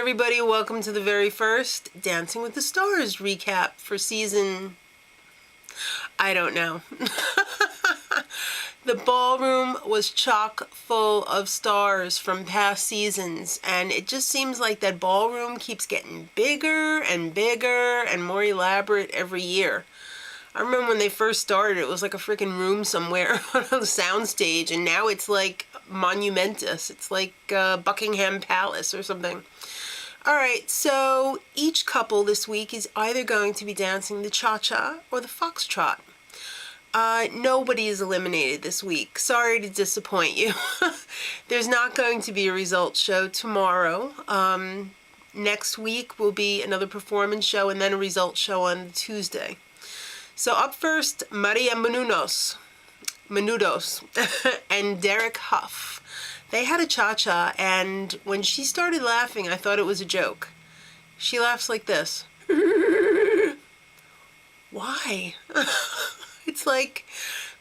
everybody, welcome to the very first Dancing with the Stars recap for season... I don't know. The ballroom was chock full of stars from past seasons, and it just seems like that ballroom keeps getting bigger and bigger and more elaborate every year. I remember when they first started, it was like a freaking room somewhere on a soundstage, and now it's like monumentous. It's like Buckingham Palace or something. Alright, so each couple this week is either going to be dancing the cha-cha or the foxtrot. Nobody is eliminated this week. Sorry to disappoint you. There's not going to be a results show tomorrow. Next week will be another performance show and then a results show on Tuesday. So up first, Maria Menudos and Derek Huff. They had a cha-cha, and when she started laughing, I thought it was a joke. She laughs like this. Why? It's like,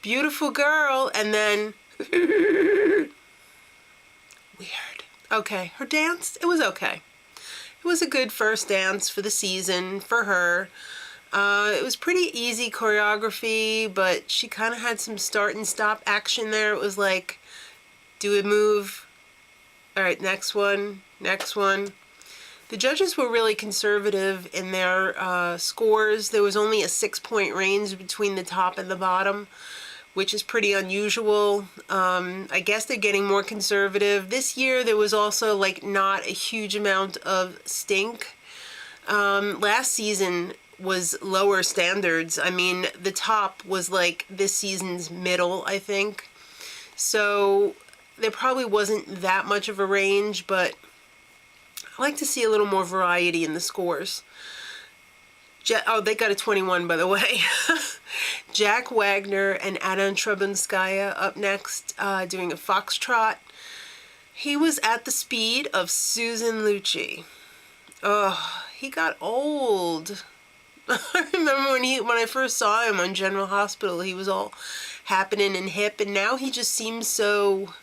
beautiful girl, and then... Weird. Okay, her dance, it was okay. It was a good first dance for the season, for her. It was pretty easy choreography, but she kind of had some start and stop action there. It was like, do a move. All right, next one, next one. The judges were really conservative in their scores. There was only a 6-point range between the top and the bottom, which is pretty unusual. I guess they're getting more conservative. This year there was also like not a huge amount of stink. Last season was lower standards. I mean, the top was like this season's middle, I think. So there probably wasn't that much of a range, but I like to see a little more variety in the scores. Oh, they got a 21, by the way. Jack Wagner and Adam Trebunskaya up next, doing a foxtrot. He was at the speed of Susan Lucci. Oh, he got old. I remember when I first saw him on General Hospital, he was all happening and hip, and now he just seems so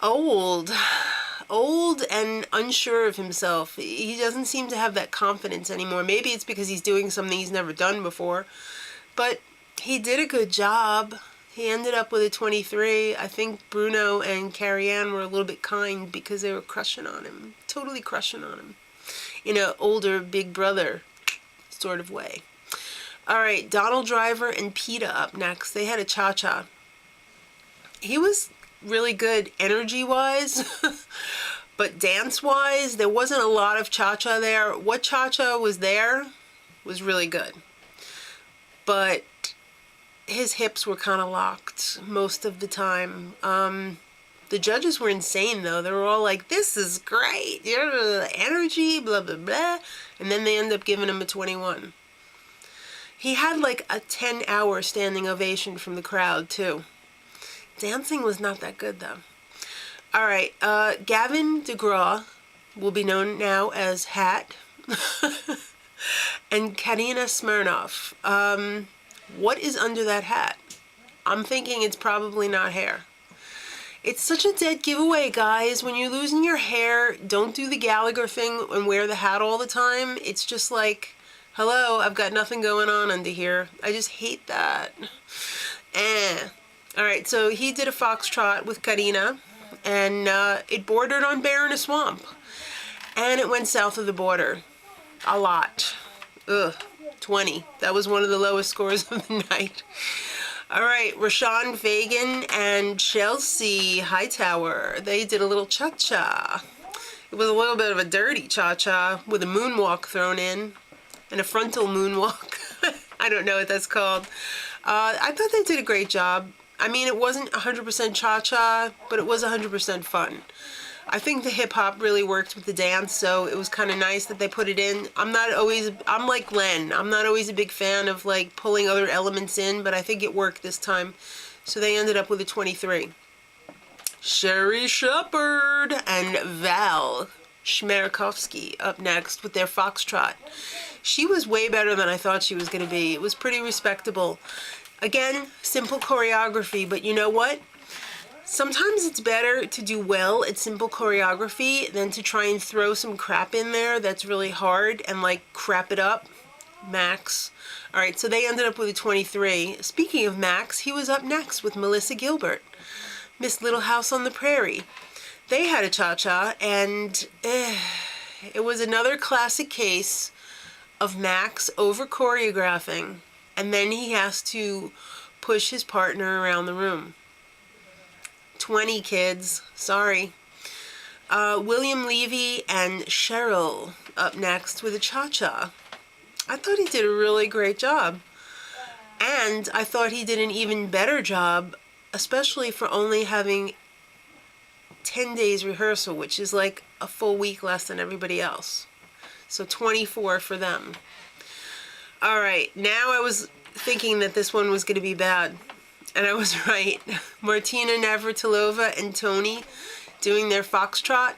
old and unsure of himself. He doesn't seem to have that confidence anymore. Maybe it's because he's doing something he's never done before, but he did a good job. He ended up with a 23. I think Bruno and Carrie-Anne were a little bit kind because they were crushing on him, totally crushing on him, in an older big brother sort of way. All right, Donald Driver and Peta up next. They had a cha-cha. He was really good energy-wise, but dance-wise, there wasn't a lot of cha-cha there. What cha-cha was there was really good, but his hips were kind of locked most of the time. The judges were insane, though. They were all like, this is great, energy, blah, blah, blah, and then they end up giving him a 21. He had like a 10-hour standing ovation from the crowd, too. Dancing was not that good, though. All right, Gavin DeGraw will be known now as Hat, and Karina Smirnoff. What is under that hat? I'm thinking it's probably not hair. It's such a dead giveaway, guys. When you're losing your hair, don't do the Gallagher thing and wear the hat all the time. It's just like, hello, I've got nothing going on under here. I just hate that. Alright, so he did a foxtrot with Karina, and it bordered on Bear in a Swamp. And it went south of the border. A lot. Ugh, 20. That was one of the lowest scores of the night. Alright, Rashawn Fagan and Chelsea Hightower. They did a little cha-cha. It was a little bit of a dirty cha-cha with a moonwalk thrown in. And a frontal moonwalk. I don't know what that's called. I thought they did a great job. I mean, it wasn't 100% cha-cha, but it was 100% fun. I think the hip-hop really worked with the dance, so it was kind of nice that they put it in. I'm like Len. I'm not always a big fan of, like, pulling other elements in, but I think it worked this time. So they ended up with a 23. Sherry Shepherd and Val Schmerkovsky up next with their foxtrot. She was way better than I thought she was going to be. It was pretty respectable. Again, simple choreography, but you know what? Sometimes it's better to do well at simple choreography than to try and throw some crap in there that's really hard and like crap it up. Max. All right, so they ended up with a 23. Speaking of Max, he was up next with Melissa Gilbert, Miss Little House on the Prairie. They had a cha-cha, and it was another classic case of Max over choreographing, and then he has to push his partner around the room. 20 kids, sorry. William Levy and Cheryl up next with a cha-cha. I thought he did a really great job. And I thought he did an even better job, especially for only having 10 days rehearsal, which is like a full week less than everybody else. So 24 for them. All right, now I was thinking that this one was going to be bad. And I was right. Martina Navratilova and Tony doing their foxtrot.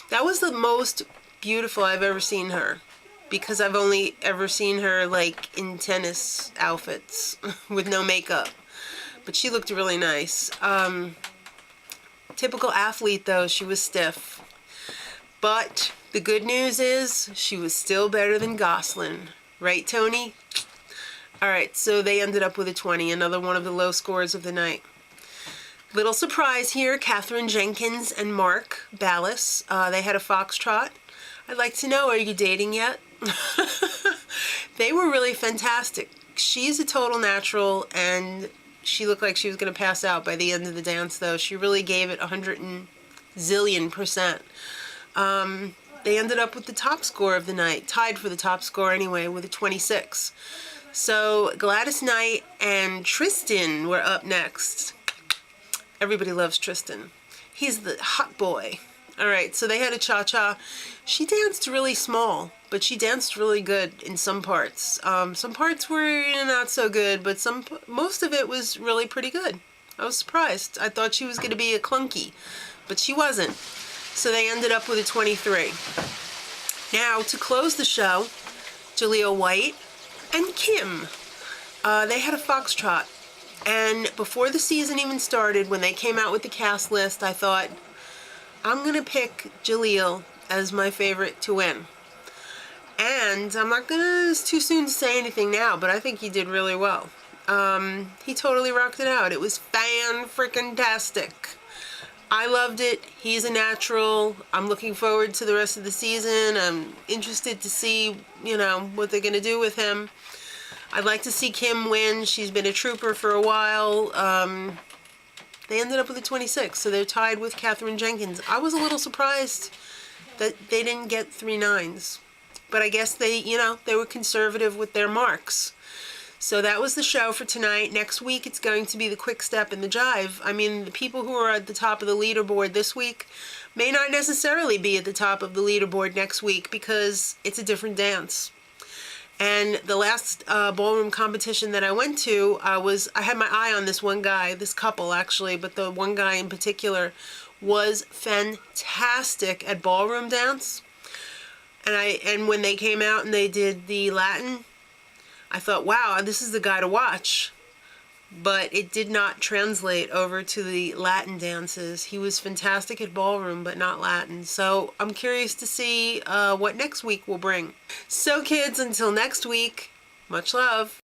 That was the most beautiful I've ever seen her, because I've only ever seen her like in tennis outfits with no makeup. But she looked really nice. Typical athlete though, she was stiff. But the good news is she was still better than Gosselin. Right, Tony? All right, so they ended up with a 20, another one of the low scores of the night. Little surprise here, Katherine Jenkins and Mark Ballas. They had a foxtrot. I'd like to know, are you dating yet? They were really fantastic. She's a total natural, and she looked like she was going to pass out by the end of the dance, though. She really gave it 100,000,000%. They ended up with the top score of the night, tied for the top score anyway, with a 26. So Gladys Knight and Tristan were up next. Everybody loves Tristan. He's the hot boy. All right, so they had a cha-cha. She danced really small, but she danced really good in some parts. Some parts were not so good, but most of it was really pretty good. I was surprised. I thought she was going to be a clunky, but she wasn't. So they ended up with a 23. Now, to close the show, Jaleel White and Kim. They had a foxtrot. And before the season even started, when they came out with the cast list, I thought, I'm going to pick Jaleel as my favorite to win. And I'm not going to, it's too soon to say anything now, but I think he did really well. He totally rocked it out. It was fan-freaking-tastic. I loved it. He's a natural. I'm looking forward to the rest of the season. I'm interested to see, what they're going to do with him. I'd like to see Kim win. She's been a trooper for a while. They ended up with a 26, so they're tied with Katherine Jenkins. I was a little surprised that they didn't get 3 9s. But I guess they were conservative with their marks. So that was the show for tonight. Next week, it's going to be the quick step and the jive. I mean, the people who are at the top of the leaderboard this week may not necessarily be at the top of the leaderboard next week because it's a different dance. And the last ballroom competition that I went to, I had my eye on this one guy, this couple actually, but the one guy in particular was fantastic at ballroom dance. And when they came out and they did the Latin, I thought, wow, this is the guy to watch. But it did not translate over to the Latin dances. He was fantastic at ballroom, but not Latin. So I'm curious to see what next week will bring. So kids, until next week, much love.